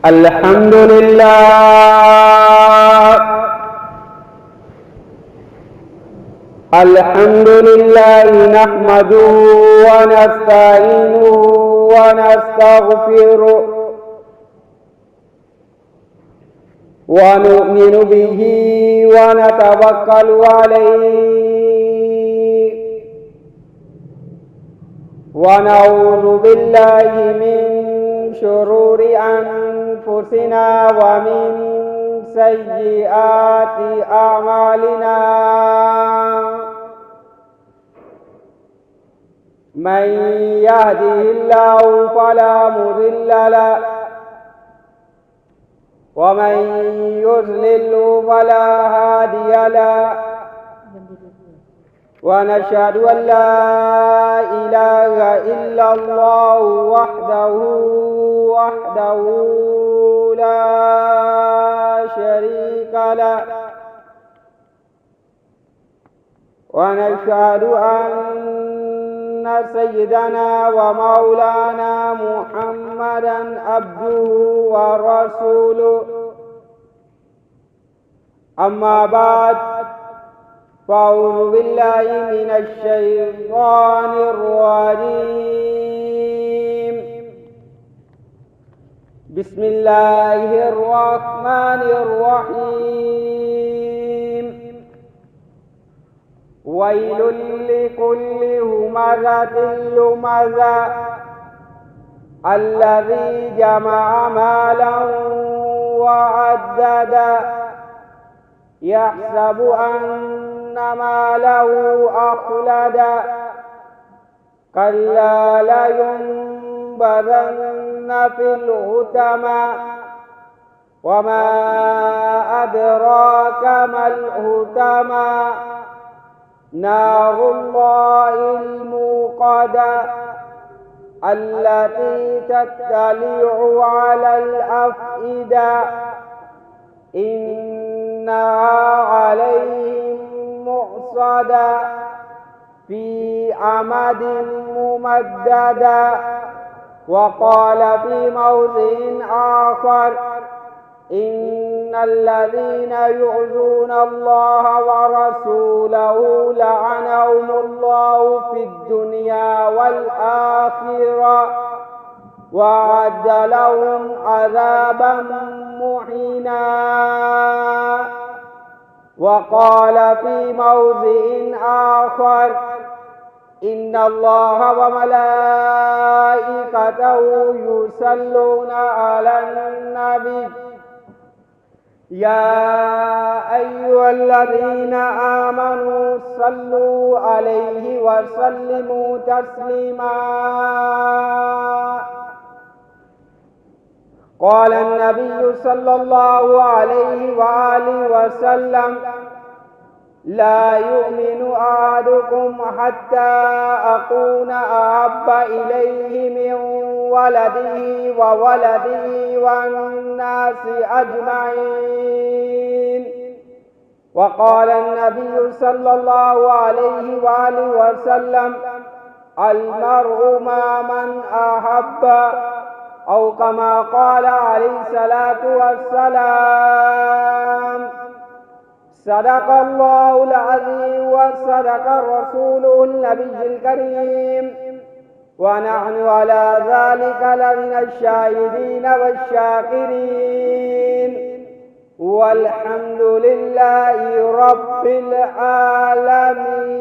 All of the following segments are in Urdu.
الحمد لله الحمد لله نحمده ونستعينه ونستغفره ونؤمن به ونتوكل عليه ونعوذ بالله من شرور أنفسنا ومن سيئات أعمالنا من يهده الله فلا مضل له ومن يضلل فلا هادي له ونشهد أن لا إله إلا الله وحده لا شريك له ونشهد أن سيدنا ومولانا محمدا عبده ورسوله أما بعد فأعوذ بالله من الشيطان الرجيم بسم الله الرحمن الرحيم ويل لكل همزة لمزة الذي جمع مالا وعدده يحسب أن ماله أخلده كلا لينبذن في الحطمة وما أدراك ما الحطمة نار الله الموقدة التي تطلع على الأفئدة إنها عليهم مؤصدة في أمد ممددة وقال في موضع آخر إن الذين يؤذون الله ورسوله لعنهم الله في الدنيا والآخرة وأعد لهم عذابا مهينا وقال في موضع آخر إن الله وملائكته يصلون على النبي يا أيها الذين آمنوا صلوا عليه وسلموا تسليما قال النبي صلى الله عليه وآله وسلم لا يؤمن أحدكم حتى أكون أحب إليه من ولده وولده والناس أجمعين وقال النبي صلى الله عليه وآله وسلم المرء مع من أحب أو كما قال عليه الصلاة والسلام صدق الله العظيم وصدق رسوله النبي الكريم ونحن على ذلك لمن الشاهدين والشاكرين والحمد لله رب العالمين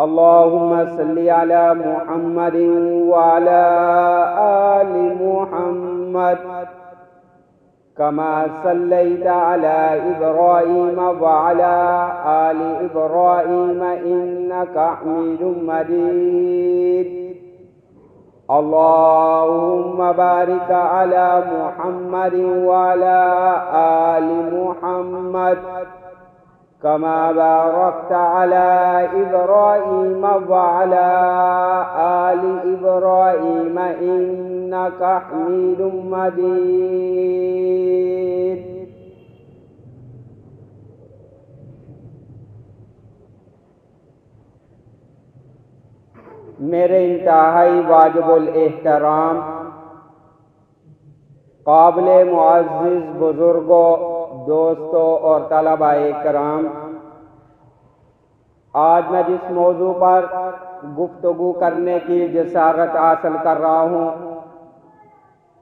اللهم صل على محمد وعلى آل محمد كما صليت على إبراهيم وعلى آل إبراهيم إنك حميد مجيد اللهم بارك على محمد وعلى آل محمد كما باركت على إبراهيم وعلى آل إبراهيم إنك حميد مجيد میرے انتہائی واجب الاحترام قابل معزز بزرگوں، دوستوں اور طلباء کرام، آج میں جس موضوع پر گفتگو کرنے کی جسارت حاصل کر رہا ہوں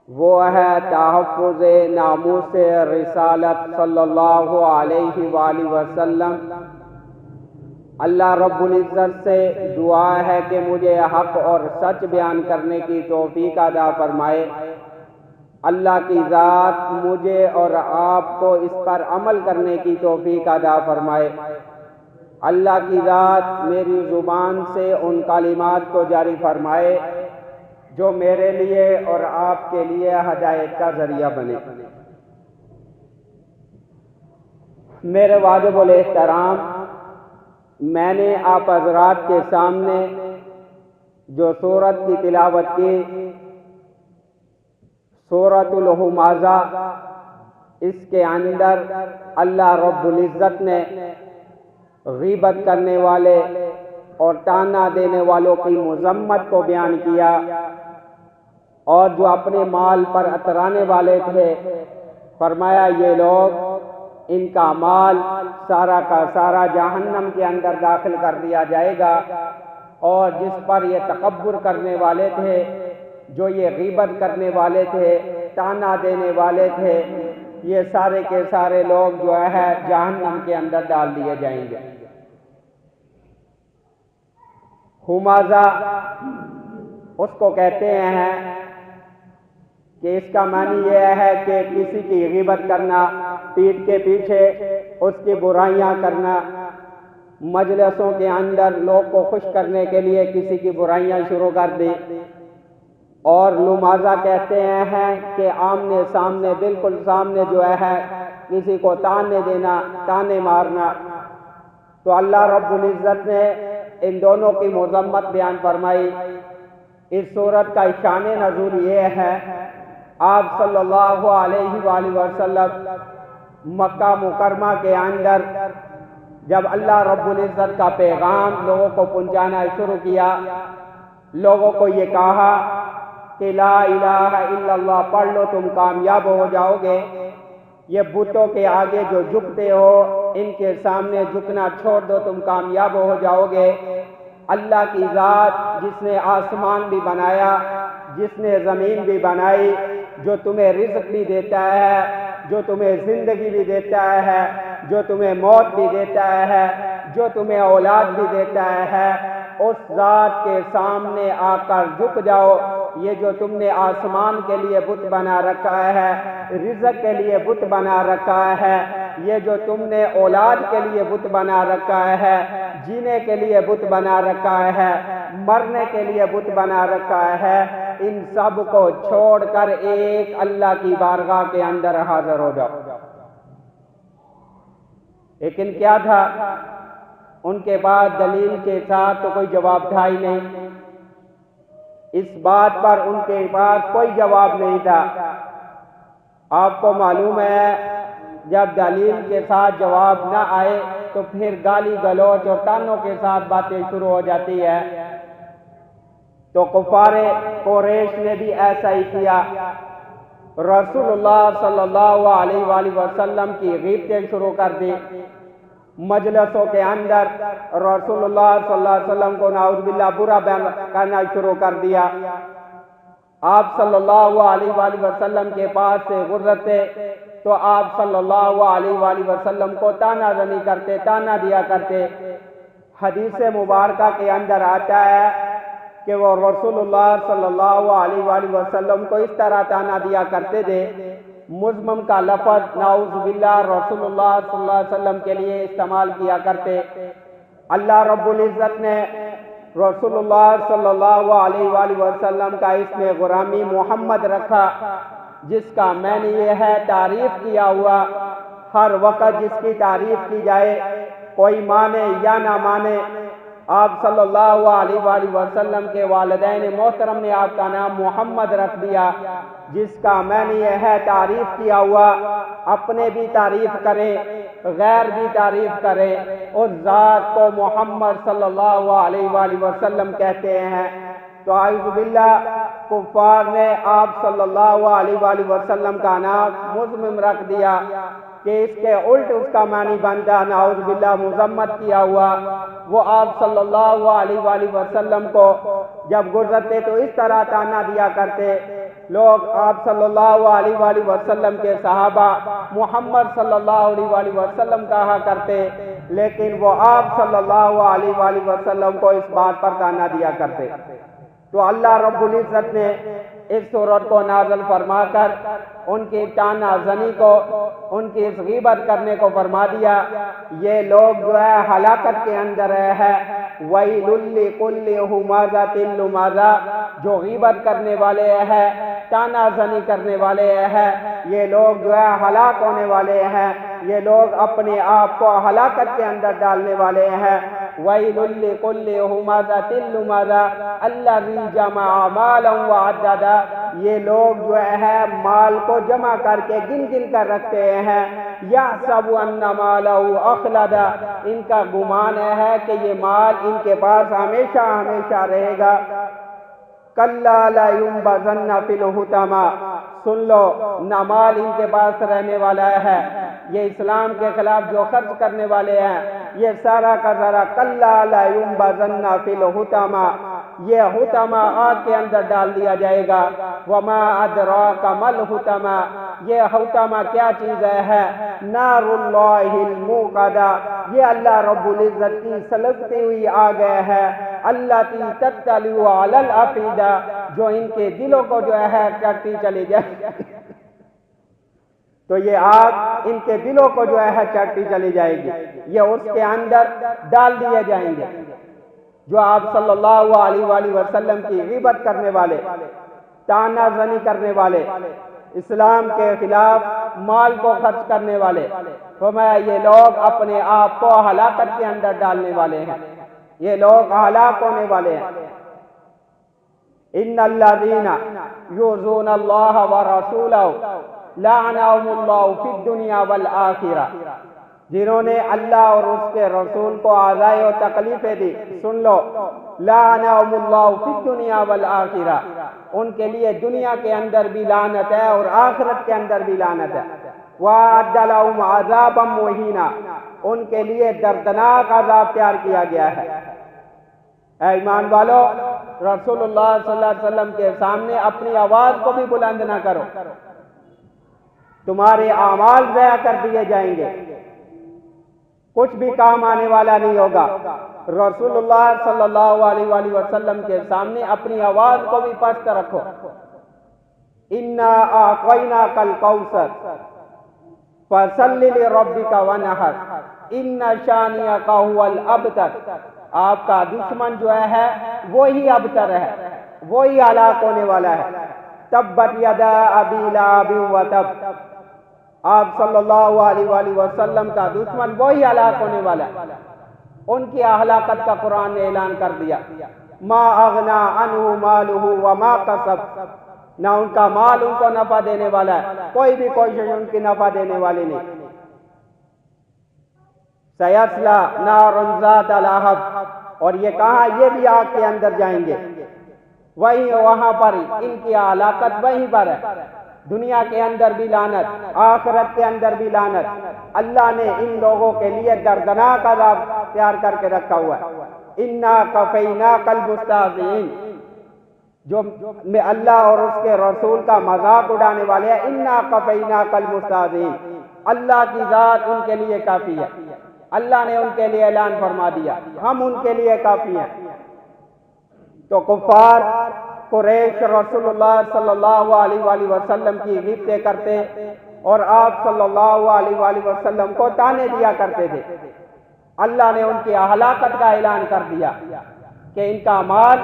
وہ ہے تحفظ ناموس رسالت صلی اللہ علیہ وآلہ وسلم۔ اللہ رب العزت سے دعا ہے کہ مجھے حق اور سچ بیان کرنے کی توفیق عطا فرمائے۔ اللہ کی ذات مجھے اور آپ کو اس پر عمل کرنے کی توفیق عطا فرمائے۔ اللہ کی ذات میری زبان سے ان کلمات کو جاری فرمائے جو میرے لیے اور آپ کے لیے ہدایت کا ذریعہ بنے۔ میرے واجب الاحترام، میں نے آپ حضرات کے سامنے جو سورت کی تلاوت کی، سورۃ الہمزہ، اس کے اندر اللہ رب العزت نے غیبت کرنے والے اور طعنہ دینے والوں کی مذمت کو بیان کیا، اور جو اپنے مال پر اترانے والے تھے فرمایا یہ لوگ، ان کا مال سارا کا سارا جہنم کے اندر داخل کر دیا جائے گا، اور جس پر یہ تکبر کرنے والے تھے، جو یہ غیبت کرنے والے تھے، طعنہ دینے والے تھے، یہ سارے کے سارے لوگ جو ہے جہنم کے اندر ڈال دیے جائیں گے۔ ہمزہ اس کو کہتے ہیں کہ اس کا معنی یہ ہے کہ کسی کی غیبت کرنا، پیٹھ کے پیچھے اس کی برائیاں کرنا، مجلسوں کے اندر لوگ کو خوش کرنے کے لیے کسی کی برائیاں شروع کر دی۔ اور لمازہ کہتے ہیں کہ آمنے سامنے، بالکل سامنے جو ہے کسی کو طعنے دینا، طعنے مارنا۔ تو اللہ رب العزت نے ان دونوں کی مذمت بیان فرمائی۔ اس صورت کا شان نزول یہ ہے، آپ صلی اللہ علیہ وآلہ وسلم مکہ مکرمہ کے اندر جب اللہ رب العزت کا پیغام لوگوں کو پہنچانا شروع کیا، لوگوں کو یہ کہا کہ لا الہ الا اللہ پڑھ لو تم کامیاب ہو جاؤ گے، یہ بتوں کے آگے جو جھکتے ہو ان کے سامنے جھکنا چھوڑ دو، تم کامیاب ہو جاؤ گے۔ اللہ کی ذات جس نے آسمان بھی بنایا، جس نے زمین بھی بنائی، جو تمہیں رزق بھی دیتا ہے، جو تمہیں زندگی بھی دیتا ہے، جو تمہیں موت بھی دیتا ہے، جو تمہیں اولاد بھی دیتا ہے، اس ذات کے سامنے آ کر جھک جاؤ۔ یہ جو تم نے آسمان کے لیے بت بنا رکھا ہے، رزق کے لیے بت بنا رکھا ہے، یہ جو تم نے اولاد کے لیے بت بنا رکھا ہے، جینے کے لیے بت بنا رکھا ہے، مرنے کے لیے بت بنا رکھا ہے، ان سب کو چھوڑ کر ایک اللہ کی بارگاہ کے اندر حاضر ہو جاؤ۔ لیکن کیا تھا؟ ان کے بعد دلیل کے ساتھ تو کوئی جواب تھا ہی نہیں، اس بات پر ان کے پاس کوئی جواب نہیں تھا۔ آپ کو معلوم ہے جب دلیل کے ساتھ جواب نہ آئے تو پھر گالی گلوچ اور طعنوں کے ساتھ باتیں شروع ہو جاتی ہے۔ تو کفار قریش نے بھی ایسا ہی کیا، رسول اللہ صلی اللہ علیہ وآلہ وسلم کی غیبتیں شروع کر دی، مجلسوں کے اندر رسول اللہ صلی اللہ علیہ وسلم کو نعوذ باللہ برا بیان کرنا شروع کر دیا۔ آپ صلی اللہ علیہ وآلہ وسلم کے پاس سے گزرتے تو آپ صلی اللہ علیہ وآلہ وسلم کو طعنہ زنی کرتے، طعنہ دیا کرتے۔ حدیث مبارکہ کے اندر آتا ہے کہ وہ رسول اللہ صلی اللہ علیہ وآلہ وسلم کو اس طرح طعنہ دیا کرتے تھے، مذمم کا لفظ نعوذ باللہ رسول اللہ صلی اللہ علیہ وسلم کے لیے استعمال کیا کرتے۔ اللہ رب العزت نے رسول اللہ صلی اللہ علیہ وآلہ وسلم کا اسم غرامی محمد رکھا، جس کا معنی یہ ہے تعریف کیا ہوا۔ ہر وقت جس کی تعریف کی جائے، کوئی مانے یا نہ مانے، آپ صلی اللہ علیہ وآلہ وسلم کے والدین محترم نے آپ کا نام محمد رکھ دیا، جس کا میں نے یہ ہے تعریف کیا ہوا، اپنے بھی تعریف کرے، غیر بھی تعریف کرے، اس ذات کو محمد صلی اللہ علیہ وآلہ وسلم کہتے ہیں۔ تو اعوذ باللہ، کفار نے آپ صلی اللہ علیہ وآلہ وسلم کا نام مضمم رکھ دیا کہ اس کے الٹ اس کا معنی بنتا، نعوذ باللہ، مذمت کیا ہوا۔ وہ آپ صلی اللہ علیہ وآلہ وسلم کو جب گزرتے تو اس طرح تانا دیا کرتے، لوگ آپ صلی اللہ علیہ وآلہ وسلم کے صحابہ محمد صلی اللہ علیہ وآلہ وسلم کہا کرتے، لیکن وہ آپ صلی اللہ علیہ وآلہ وسلم کو اس بات پر تانا دیا کرتے۔ تو اللہ رب العزت نے اس سورت کو نازل فرما کر ان کی تانا زنی کو، ان کی اس غیبت کرنے کو فرما دیا، یہ لوگ جو ہے ہلاکت کے اندر ہے۔ وَيْلٌ لِّكُلِّ ہُمَزَةٍ لُمَزَةٍ، جو غیبت کرنے والے ہیں، تانا زنی کرنے والے ہیں، یہ لوگ جو ہے ہلاک ہونے والے ہیں، یہ لوگ اپنے آپ کو ہلاکت کے اندر ڈالنے والے ہیں۔ وَيْلٌ لِّكُلِّ ہُمَزَةٍ لُمَزَةٍ الَّذِي جَمَعَ مَالًا وَعَدَّدَهُ، یہ لوگ جو ہے مال کو جمع کر کے گن گن کر رکھتے ہیں۔ يَحْسَبُ أَنَّ مَالَهُ أَخْلَدَهُ، ان کا گمان ہے کہ یہ مال ان کے پاس ہمیشہ ہمیشہ رہے گا۔ كَلَّا لَيُنبَذَنَّ فِي الْحُطَمَةِ، سن لو نہ مال ان کے پاس رہنے والا ہے، یہ اسلام کے خلاف جو خرچ کرنے والے ہیں، یہ سارا کا سارا كَلَّا لَيُنبَذَنَّ فِي الْحُطَمَةِ، یہ حطمہ آگ کے اندر ڈال دیا جائے گا۔ وَمَا أَدْرَاكَ مَا الْحُطَمَةُ، یہ حطمہ کیا چیز ہے؟ نَارُ اللَّهِ الْمُوقَدَةُ، یہ اللہ رب العزت کی سلگتی ہوئی آگ ہے، الَّتِي تَطَّلِعُ عَلَى الْأَفْئِدَةِ، جو ان کے دلوں کو جو ہے چٹتی چلی جائے تو یہ آگ ان کے دلوں کو جو ہے چٹتی چلی جائے گی، یہ اس کے اندر ڈال دیے جائیں گے۔ جو آپ صلی اللہ علیہ وآلہ وسلم کی غیبت کرنے والے، تانا زنی کرنے والے، اسلام کے خلاف مال کو خرچ کرنے والے، فرمایا یہ لوگ اپنے آپ کو ہلاکت کے اندر ڈالنے والے ہیں، یہ لوگ ہلاک ہونے والے ہیں۔ ان الذین یؤذون اللہ ورسولہ لعنہم اللہ فی الدنیا والآخرہ، جنہوں نے اللہ اور اس کے رسول کو آزائیں و تکلیفیں دی، سن لو، لعنہم اللہ فی الدنیا والآخرہ، ان کے لیے دنیا کے اندر بھی لعنت ہے اور آخرت کے اندر بھی لعنت ہے۔ وَأَعَدَّ لَهُمْ عَذَابًا مُهِينًا، ان کے لیے دردناک عذاب تیار کیا گیا ہے۔ اے ایمان والو، رسول اللہ صلی اللہ علیہ وسلم کے سامنے اپنی آواز کو بھی بلند نہ کرو، تمہارے اعمال ضائع کر دیے جائیں گے، کچھ بھی کام آنے والا نہیں ہوگا۔ رسول اللہ صلی اللہ علیہ وآلہ وسلم کے سامنے اپنی آواز کو بھی پست رکھو۔ اِنَّا أَعْطَيْنَاكَ الْكَوْثَرَ فَصَلِّ لِرَبِّكَ وَانْحَرْ إِنَّ شَانِئَكَ هُوَ الْأَبْتَرُ، آپ کا دشمن جو ہے وہی ابتر ہے، وہی ہلاک ہونے والا ہے۔ تبت یدا ابی لہب وتب، آپ صلی اللہ علیہ وآلہ وسلم کا دشمن وہی ہلاک ہونے والا ہے۔ ان کی ہلاکت کا قرآن نے اعلان کر دیا، ما اغنا عنہ مالہ وما کسب، نہ ان کا مال ان کو نفع دینے والا ہے، کوئی بھی کوشش ان کی نفع دینے والی نہیں۔ سیصلی نارا ذات لہب، اور یہ کہاں، یہ بھی آگ کے اندر جائیں گے، وہی وہاں پر ان کی ہلاکت وہیں پر ہے۔ دنیا کے اندر بھی لعنت، آخرت کے اندر بھی لعنت، اللہ نے ان لوگوں کے لیے دردناک عذاب تیار کر کے رکھا ہوا ہے۔ انا کفیناک المستہزئین، جو اللہ اور اس کے رسول کا مذاق اڑانے والے ہیں، انا کفیناک المستہزئین، اللہ کی ذات ان کے لیے کافی ہے، اللہ نے ان کے لیے اعلان فرما دیا، ہم ان کے لیے کافی ہیں۔ تو کفار قریش رسول اللہ صلی اللہ علیہ وآلہ وسلم کی غیبتیں کرتے اور آپ صلی اللہ علیہ وآلہ وسلم کو تانے دیا کرتے تھے۔ اللہ نے ان کی ہلاکت کا اعلان کر دیا کہ ان کا مال،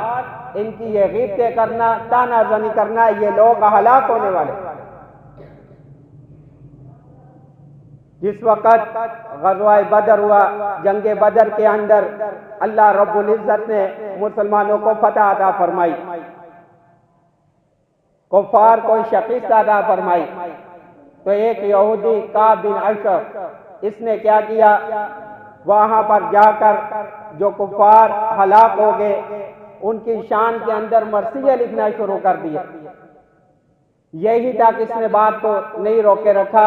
ان کی یہ غیبتیں کرنا، تانا زنی کرنا، یہ لوگ ہلاک ہونے والے۔ جس وقت غزوہ بدر ہوا، جنگ بدر کے اندر اللہ رب العزت نے مسلمانوں کو فتح عطا فرمائی، کفار کو شکست عطا فرمائی، تو ایک یہودی کعب بن اشرف اس نے کیا کیا، وہاں پر جا کر جو کفار ہلاک ہو گئے ان کی شان کے اندر مرثیہ لکھنا شروع کر دیا۔ یہی تک اس نے بات کو نہیں روکے رکھا،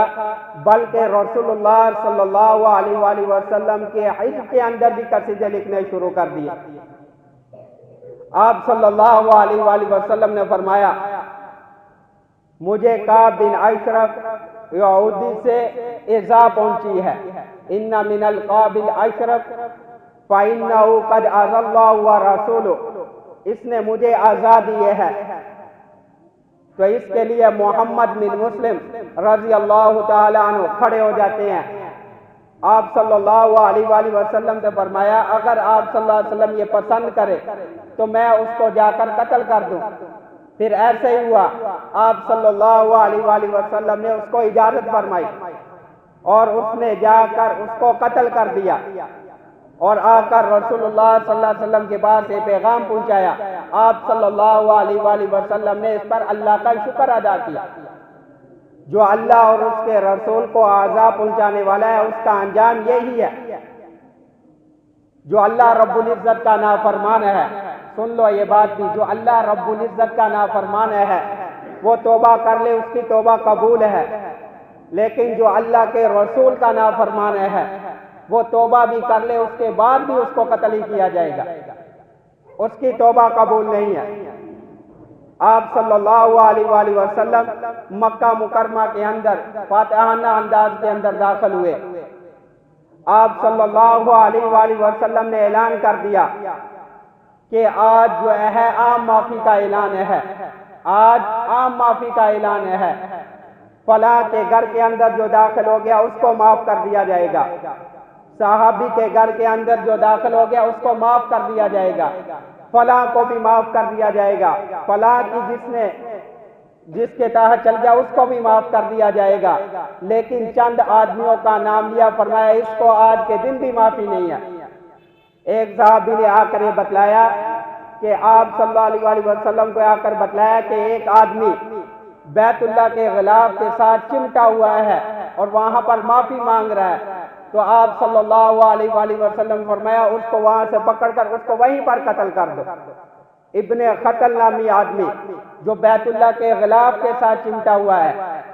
بلکہ رسول اللہ صلی اللہ علیہ وآلہ وسلم کے حج کے اندر بھی قصیدے لکھنے شروع کر دیے۔ آپ صلی اللہ علیہ وآلہ وسلم نے فرمایا، مجھے کعب بن اشرف یہودی سے ایذا پہنچی ہے، ان من القعب الاشرف فإنه قد أذى الله ورسوله، اس نے مجھے آزاد دیے ہے۔ تو اس کے لیے محمد بن مسلم رضی اللہ تعالیٰ عنہ کھڑے ہو جاتے ہیں۔ آپ صلی اللہ علیہ وآلہ وسلم نے فرمایا، اگر آپ صلی اللہ علیہ وسلم یہ پسند کرے تو میں اس کو جا کر قتل کر دوں۔ پھر ایسے ہی ہوا، آپ صلی اللہ علیہ وآلہ وسلم نے اس کو اجازت فرمائی اور اس نے جا کر اس کو قتل کر دیا، اور آ کر رسول اللہ صلی اللہ علیہ وسلم کے پاس یہ پیغام پہنچایا۔ آپ صلی اللہ علیہ وآلہ وسلم نے اس پر اللہ کا شکر ادا کیا۔ جو اللہ اور اس کے رسول کو عذاب پہنچانے والا ہے اس کا انجام یہی ہے۔ جو اللہ رب العزت کا نافرمان ہے، سن لو یہ بات بھی، جو اللہ رب العزت کا نافرمان ہے وہ توبہ کر لے، اس کی توبہ قبول ہے، لیکن جو اللہ کے رسول کا نافرمان ہے وہ توبہ بھی کر لے اس کے بعد بھی اس کو قتل ہی کیا جائے گا، اس کی توبہ قبول نہیں ہے۔ آپ صلی اللہ علیہ وآلہ وسلم مکہ مکرمہ کے اندر فاتحانہ انداز کے اندر داخل ہوئے۔ آپ صلی اللہ علیہ وآلہ وسلم نے اعلان کر دیا کہ آج جو ہے عام معافی کا اعلان ہے، آج عام معافی کا اعلان ہے، فلاں کے گھر کے اندر جو داخل ہو گیا اس کو معاف کر دیا جائے گا، صحابی کے گھر کے اندر جو داخل ہو گیا اس کو معاف کر دیا جائے گا، فلاں کو بھی معاف کر دیا جائے گا، فلاں کی جس کے تحت چل گیا اس کو بھی معاف کر دیا جائے گا، لیکن چند آدمیوں کا نام لیا، فرمایا اس کو آج کے دن بھی معافی نہیں ہے۔ ایک صحابی نے آ کر یہ بتلایا کہ آپ صلی اللہ علیہ وآلہ وسلم کو آ کر بتلایا کہ ایک آدمی بیت اللہ کے غلاف کے ساتھ چمٹا ہوا ہے اور وہاں پر معافی مانگ رہا ہے، تو آپ صلی اللہ علیہ وآلہ وسلم فرمایا اس کو وہاں سے پکڑ کر اس کو وہیں پر قتل کر دو۔ ابن قتل نامی آدمی جو بیت اللہ کے غلاف کے ساتھ چمٹا ہوا ہے،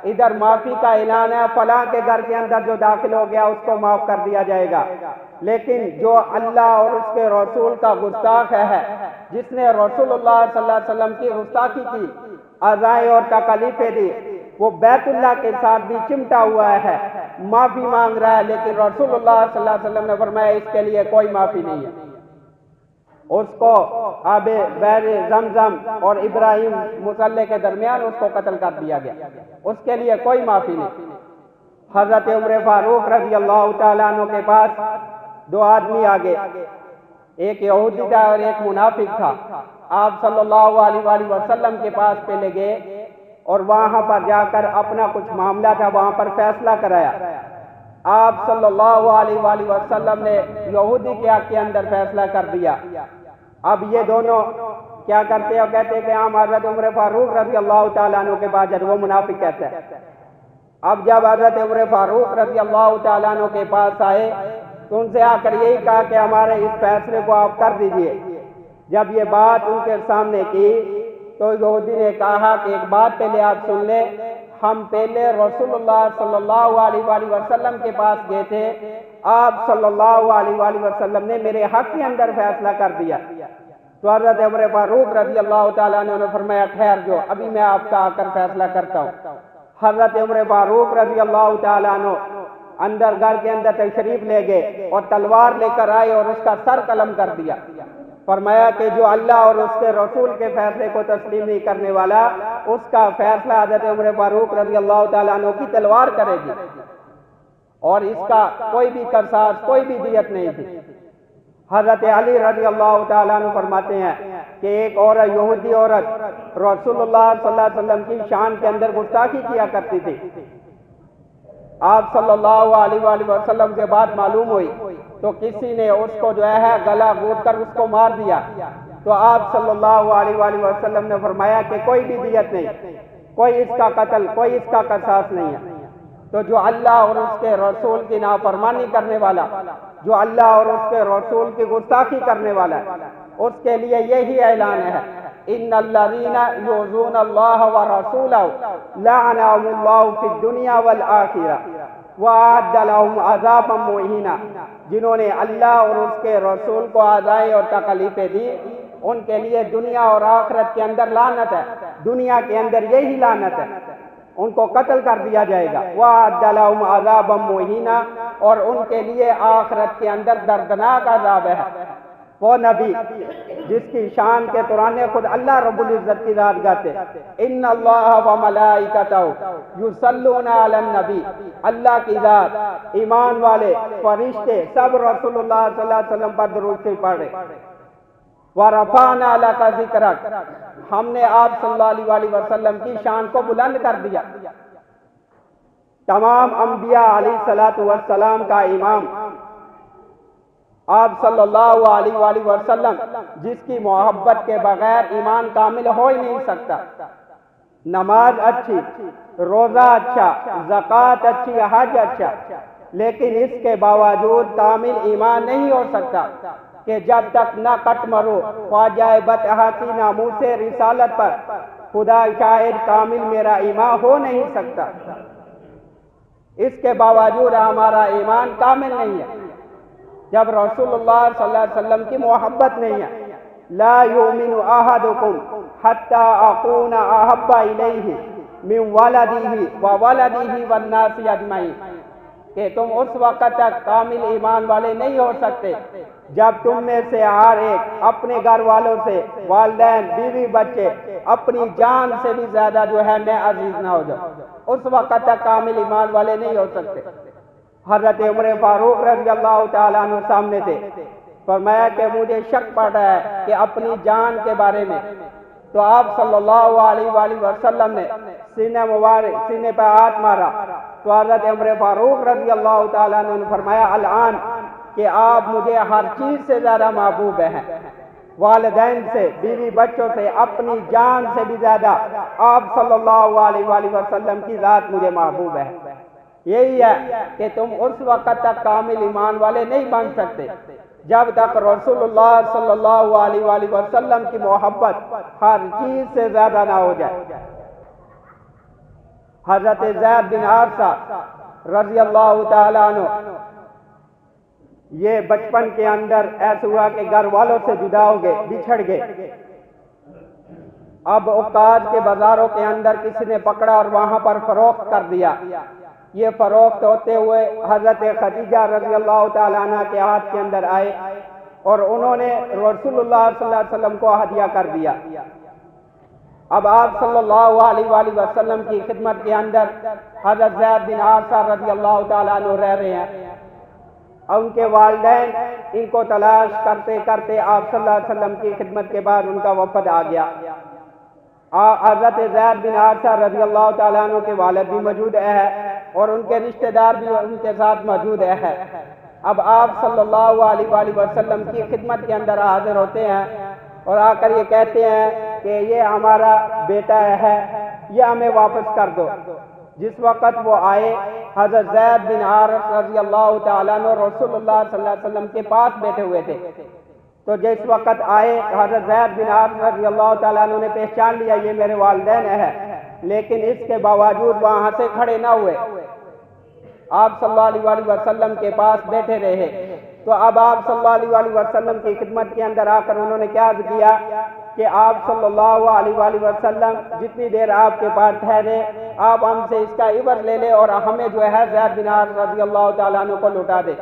ادھر معافی کا اعلان ہے، فلاں کے گھر کے اندر جو داخل ہو گیا اس کو معاف کر دیا جائے گا، لیکن جو اللہ اور اس کے رسول کا گستاخ ہے، جس نے رسول اللہ صلی اللہ علیہ وسلم کی گستاخی کی، اذائیں اور تکلیفیں دی، وہ بیت اللہ کے ساتھ بھی چمٹا ہوا ہے، معافی مانگ رہا ہے، لیکن رسول اللہ صلی اللہ علیہ وسلم نے فرمایا اس کے لیے کوئی معافی نہیں ہے۔ اس کو آب بئر زمزم اور ابراہیم مصلی کے درمیان اس کو قتل کر دیا گیا، اس کے لیے کوئی معافی نہیں۔ حضرت عمر فاروق رضی اللہ تعالیٰ عنہ کے پاس دو آدمی آگے، ایک یہودی تھا اور ایک منافق تھا۔ آپ صلی اللہ علیہ وآلہ وسلم کے پاس پہلے گئے اور وہاں پر جا کر اپنا کچھ معاملہ تھا وہاں پر فیصلہ کرایا۔ آپ صلی اللہ علیہ وآلہ وسلم نے یہودی کے حق کے اندر فیصلہ کر دیا۔ اب یہ دونوں کیا کرتے ہیں، کہتے ہیں کہ ہم حضرت عمر فاروق رضی اللہ تعالیٰ عنہ کے پاس جب وہ منافق کہتا ہے۔ اب جب حضرت عمر فاروق رضی اللہ تعالیٰ عنہ کے پاس آئے تو ان سے آ کر یہی کہا کہ ہمارے اس فیصلے کو آپ کر دیجئے۔ جب یہ بات ان کے سامنے کی تو یہودی نے کہا کہ ایک بات پہلے آپ سن لیں، ہم پہلے رسول اللہ صلی اللہ علیہ وآلہ وسلم کے پاس گئے تھے، آپ صلی اللہ علیہ وآلہ وسلم نے میرے حق کے اندر فیصلہ کر دیا۔ تو حضرت عمر فاروق رضی اللہ تعالیٰ عنہ نے فرمایا ٹھہر جو، ابھی میں آپ کا آ کر فیصلہ کرتا ہوں۔ حضرت عمر فاروق رضی اللہ تعالیٰ عنہ اندر گھر کے اندر تشریف لے گئے اور تلوار لے کر آئے اور اس کا سر قلم کر دیا۔ فرمایا کہ جو اللہ اور اس کے رسول کے فیصلے کو تسلیم نہیں کرنے والا، اس کا فیصلہ حضرت عمر فاروق رضی اللہ تعالیٰ عنہ کی تلوار کرے گی، اور اس کا کوئی بھی قصاص، کوئی بھی دیت نہیں تھی۔ حضرت علی رضی اللہ تعالیٰ عنہ فرماتے ہیں کہ ایک عورت، یہودی عورت رسول اللہ صلی اللہ علیہ وسلم کی شان کے اندر گستاخی کیا کرتی تھی۔ آپ صلی اللہ علیہ وآلہ وسلم کے بعد معلوم ہوئی تو کسی نے اس کو جو ہے گلا گھونٹ کر اس کو مار دیا، تو آپ صلی اللہ علیہ وآلہ وسلم نے فرمایا کہ کوئی بھی دیت نہیں، کوئی اس کا قتل، کوئی اس کا قصاص نہیں ہے۔ تو جو اللہ اور اس کے رسول کی نافرمانی کرنے والا، جو اللہ اور اس کے رسول کی گستاخی کرنے والا ہے، اس کے لیے یہی اعلان ہے، ان الذین یؤذون اللہ ورسولہ لعنهم اللہ فی الدنیا والآخرہ وأعد لهم عذابا مہینا۔ جنہوں نے اللہ اور اس کے رسول کو آزائیں اور تکلیفیں دی، ان کے لیے دنیا اور آخرت کے اندر لعنت ہے، دنیا کے اندر یہی لعنت ہے، ان کو قتل کر دیا جائے گا۔ وَأَعَدَّ لَهُمْ عَذَابًا مُهِينًا، اور ان کے لیے آخرت کے اندر دردناک عذاب ہے۔ وہ نبی جس کی شان کے ترانے خود اللہ رب العزت کی ذات گاتے، ان اللہ و ملائکتہ یصلون علی النبی، اللہ کی ذات، ایمان والے، فرشتے سب رسول اللہ صلی اللہ علیہ وسلم پر درود شریف پڑھ رہے۔ وَرَفَعْنَا لَكَ ذِكْرَكَ، ہم نے آپ صلی اللہ علیہ وسلم کی شان کو بلند کر دیا۔ تمام انبیاء علیہ السلام کا امام آپ صلی اللہ علیہ وآلہ وسلم، جس کی محبت کے بغیر ایمان کامل ہو ہی نہیں سکتا۔ نماز اچھی، روزہ اچھا، زکوٰۃ اچھی، حج اچھا، لیکن اس کے باوجود کامل ایمان نہیں ہو سکتا کہ جب تک نہ کٹ مرو خواجہ بطحہ کی ناموس رسالت پر خدا شاہد کامل میرا ایمان ہو نہیں سکتا۔ اس کے باوجود ہمارا ایمان کامل نہیں ہے جب رسول اللہ صلی اللہ علیہ وسلم کی محبت نہیں ہے۔ لا یؤمن احدکم حتی اکون احب الیہ من ولدہ وولدہ والناس اجمعین، کہ تم اس وقت تک کامل ایمان والے نہیں ہو سکتے جب تم میں سے ہر ایک اپنے گھر والوں سے، والدین، بیوی، بچے، اپنی جان سے بھی زیادہ جو ہے میں عزیز نہ ہو جاؤں، اس وقت تک کامل ایمان والے نہیں ہو سکتے۔ حضرت عمر فاروق رضی اللہ تعالیٰ عنہ سامنے تھے، فرمایا کہ مجھے شک پڑ رہا ہے کہ اپنی جان کے بارے میں، تو آپ صلی اللہ علیہ وآلہ وسلم نے سینے پہ ہاتھ مارا، تو حضرت عمر فاروق رضی اللہ تعالیٰ عنہ نے فرمایا الآن کہ آپ مجھے ہر چیز سے زیادہ محبوب ہیں، والدین سے، بیوی بچوں سے، اپنی جان سے بھی زیادہ آپ صلی اللہ علیہ وآلہ وسلم کی ذات مجھے محبوب ہے۔ یہی ہے کہ تم اس وقت تک کامل ایمان والے نہیں بن سکتے جب تک رسول اللہ صلی اللہ علیہ وآلہ وسلم کی محبت ہر چیز سے زیادہ نہ ہو جائے۔ حضرت زید بن حارثہ رضی اللہ تعالیٰ عنہ، یہ بچپن کے اندر ایسا ہوا کہ گھر والوں سے جدا ہو گئے، بچھڑ گئے۔ اب عکاظ کے بازاروں کے اندر کسی نے پکڑا اور وہاں پر فروخت کر دیا۔ یہ فروخت ہوتے ہوئے حضرت خدیجہ رضی اللہ تعالیٰ عنہ کے ہاتھ کے اندر آئے اور انہوں نے رسول اللہ صلی اللہ علیہ وسلم کو ہدیہ کر دیا۔ اب آپ صلی اللہ علیہ وآلہ وسلم کی خدمت کے اندر حضرت زید بن حارثہ رضی اللہ تعالیٰ عنہ رہ رہے ہیں، اور ان کے والدین ان کو تلاش کرتے کرتے آپ صلی اللہ علیہ وسلم کی خدمت کے بعد ان کا وفد آ گیا۔ حضرت زید بن حارثہ رضی اللہ تعالیٰ عنہ کے والد بھی موجود ہے اور ان کے رشتہ دار بھی ان کے ساتھ موجود ہے۔ اب آپ صلی اللہ علیہ وآلہ وسلم کی خدمت کے اندر حاضر ہوتے ہیں اور آ کر یہ کہتے ہیں کہ یہ ہمارا بیٹا ہے، یہ ہمیں واپس کر دو۔ جس وقت وہ آئے، حضرت زید بن حارثہ رضی اللہ تعالیٰ عنہ رسول اللہ صلی اللہ علیہ وسلم کے پاس بیٹھے ہوئے تھے، تو جس وقت آئے حضرت زید بن حارثہ رضی اللہ تعالیٰ عنہ نے پہچان لیا یہ میرے والدین ہیں، لیکن اس کے باوجود وہاں سے کھڑے نہ ہوئے، آپ صلی اللہ علیہ وآلہ وسلم کے پاس بیٹھے رہے۔ تو اب آپ صلی اللہ علیہ وآلہ وسلم کی خدمت کے اندر آ کر انہوں نے کیا عرض کیا کہ آپ صلی اللہ علیہ وآلہ وسلم جتنی دیر آپ کے پاس ٹھہرے آپ ہم سے اس کا عوض لے لے اور ہمیں جو ہے زید بن حارثہ رضی اللہ تعالیٰ عنہ کو لوٹا دے۔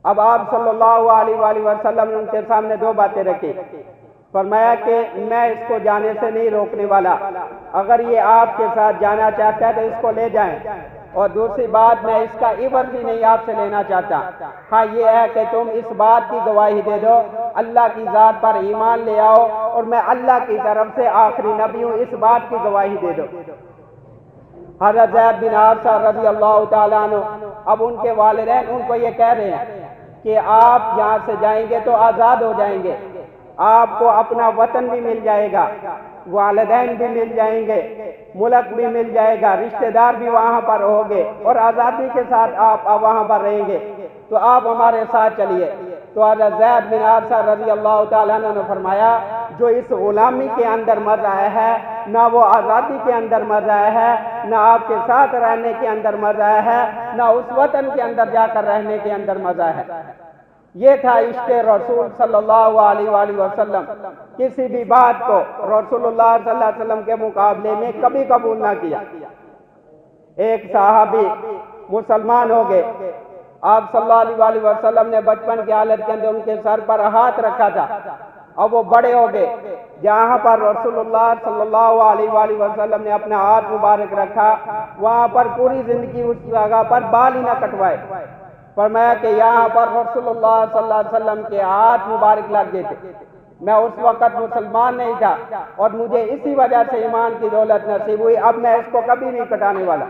اب آپ صلی اللہ علیہ وآلہ وسلم نے ان کے سامنے دو باتیں رکھی، فرمایا کہ میں اس کو جانے سے نہیں روکنے والا، اگر یہ آپ کے ساتھ جانا چاہتا ہے تو اس کو لے جائیں، اور دوسری بات میں اس کا عوض بھی نہیں آپ سے لینا چاہتا، ہاں یہ ہے کہ تم اس بات کی گواہی دے دو اللہ کی ذات پر ایمان لے آؤ اور میں اللہ کی طرف سے آخری نبی ہوں، اس بات کی گواہی دے دو۔ حضرت زید بن حارثہ رضی اللہ تعالیٰ عنہ اب ان کے والدین ان کو یہ کہہ رہے ہیں کہ آپ یہاں سے جائیں گے تو آزاد ہو جائیں گے، آپ کو اپنا وطن بھی مل جائے گا، والدین بھی مل جائیں گے، ملک بھی مل جائے گا، رشتہ دار بھی وہاں پر ہوں گے اور آزادی کے ساتھ آپ وہاں پر رہیں گے، تو آپ ہمارے ساتھ چلیے۔ تو حضرت زید بن حارثہ رضی اللہ تعالیٰ عنہ نے فرمایا جو اس غلامی کے اندر مزہ ہے نہ وہ آزادی کے اندر مزہ ہے، نہ آپ کے ساتھ رہنے کے اندر مزہ ہے، نہ اس وطن کے اندر جا کر رہنے کے اندر مزہ ہے۔ یہ تھا عشق رسول صلی اللہ علیہ وآلہ وسلم۔ کسی بھی بات کو رسول اللہ صلی اللہ علیہ وسلم کے مقابلے میں کبھی قبول نہ کیا۔ ایک صحابی مسلمان ہو گئے، آپ صلی اللہ علیہ وآلہ وسلم نے بچپن کی حالت کے اندر ان کے سر پر ہاتھ رکھا تھا، اب وہ بڑے ہو گئے، جہاں پر رسول اللہ صلی اللہ علیہ وآلہ وسلم نے اپنا ہاتھ مبارک رکھا وہاں پر پوری زندگی اس جگہ پر بال ہی نہ کٹوائے۔ فرمایا کہ یہاں پر رسول اللہ صلی اللہ علیہ وسلم کے ہاتھ مبارک لگ گئے تھے، میں اس وقت مسلمان نہیں تھا اور مجھے اسی وجہ سے ایمان کی دولت نصیب ہوئی، اب میں اس کو کبھی نہیں کٹانے والا۔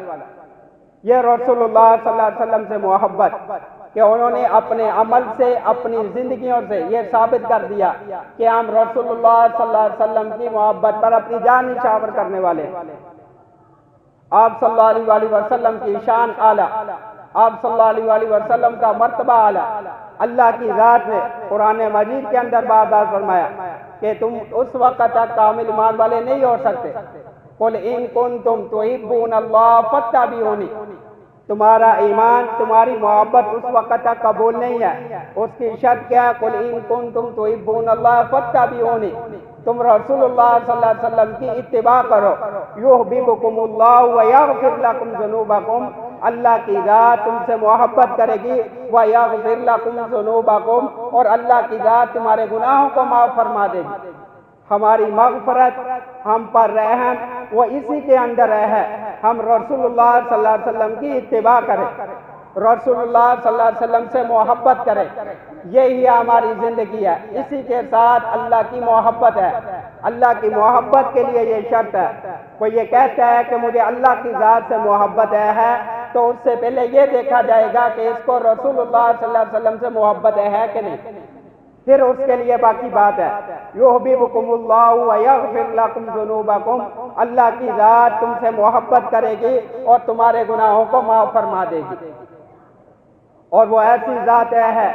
یہ رسول اللہ صلی اللہ علیہ وسلم سے محبت کہ انہوں نے اپنے عمل سے اپنی زندگیوں سے یہ ثابت کر دیا کہ ہم رسول اللہ صلی اللہ علیہ وسلم کی محبت پر اپنی جان نچھاور کرنے والے۔ آپ صلی اللہ علیہ وآلہ وسلم کی شان اعلیٰ، آپ صلی اللہ علیہ وآلہ وسلم کا مرتبہ اعلیٰ۔ اللہ کی ذات نے قرآن مجید کے اندر بار بار فرمایا کہ تم اس وقت تک کامل ایمان والے نہیں ہو سکتے، قل ان کنتم تحبون اللہ فاتبعونی، تمہارا ایمان تمہاری محبت اس وقت تک قبول نہیں ہے، اس کی شرط کیا ہے؟ قل ان کنتم تحبون اللہ فاتبعونی، تم رسول اللہ صلی اللہ علیہ وسلم کی اتباع کرو، یحببکم اللہ ویغفر لکم ذنوبکم، اللہ کی ذات تم سے محبت کرے گی، ویغفر لکم ذنوبکم، اور اللہ کی ذات تمہارے گناہوں کو معاف فرما دے گی۔ ہماری مغفرت، ہم پر رحم، وہ اسی کے اندر ہے، ہم رسول اللہ صلی اللہ علیہ وسلم کی اتباع کریں، رسول اللہ صلی اللہ علیہ وسلم سے محبت کریں، یہی ہماری زندگی ہے، اسی کے ساتھ اللہ کی محبت ہے۔ اللہ کی محبت کے لیے یہ شرط ہے، کوئی یہ کہتا ہے کہ مجھے اللہ کی ذات سے محبت ہے تو اس سے پہلے یہ دیکھا جائے گا کہ اس کو رسول اللہ صلی اللہ علیہ وسلم سے محبت ہے کہ نہیں، پھر اس کے لیے باقی بات ہے۔ یحببکم اللہ ویغفر لکم ذنوبکم، اللہ کی ذات تم سے محبت کرے گی اور تمہارے گناہوں کو معاف فرما دے گی، اور وہ ایسی ذات ہے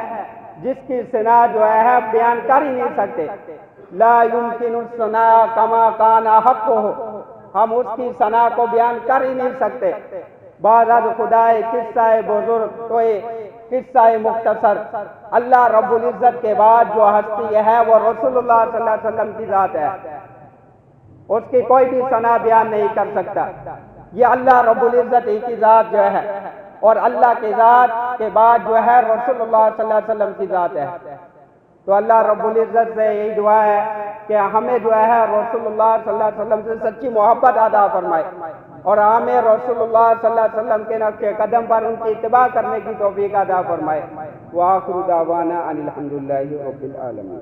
جس کی ثنا جو ہے بیان کر ہی نہیں سکتے، لا یمکن الثنا کما کان حقہ، ہم اس کی ثنا کو بیان کر ہی نہیں سکتے۔ بعد از خدائے قصہ بزرگ تو قصہ مختصر، اللہ رب العزت کے بعد جو ہستی ہے وہ رسول اللہ صلی اللہ علیہ وسلم کی ذات ہے، اس کی کوئی بھی ثنا بیان نہیں کر سکتا، یہ اللہ رب العزت ہی کی ذات جو ہے، اور اللہ کی ذات کے بعد جو ہے رسول اللہ صلی اللہ علیہ وسلم کی ذات ہے۔ تو اللہ رب العزت سے یہی دعا ہے کہ ہمیں جو ہے رسول اللہ صلی اللہ علیہ وسلم سے سچی محبت عطا فرمائے، اور ہمیں رسول اللہ صلی اللہ علیہ وسلم کے نقش قدم پر ان کی اتباع کرنے کی توفیق عطا فرمائے۔ وآخر دعوانا ان الحمدللہ رب العالمین۔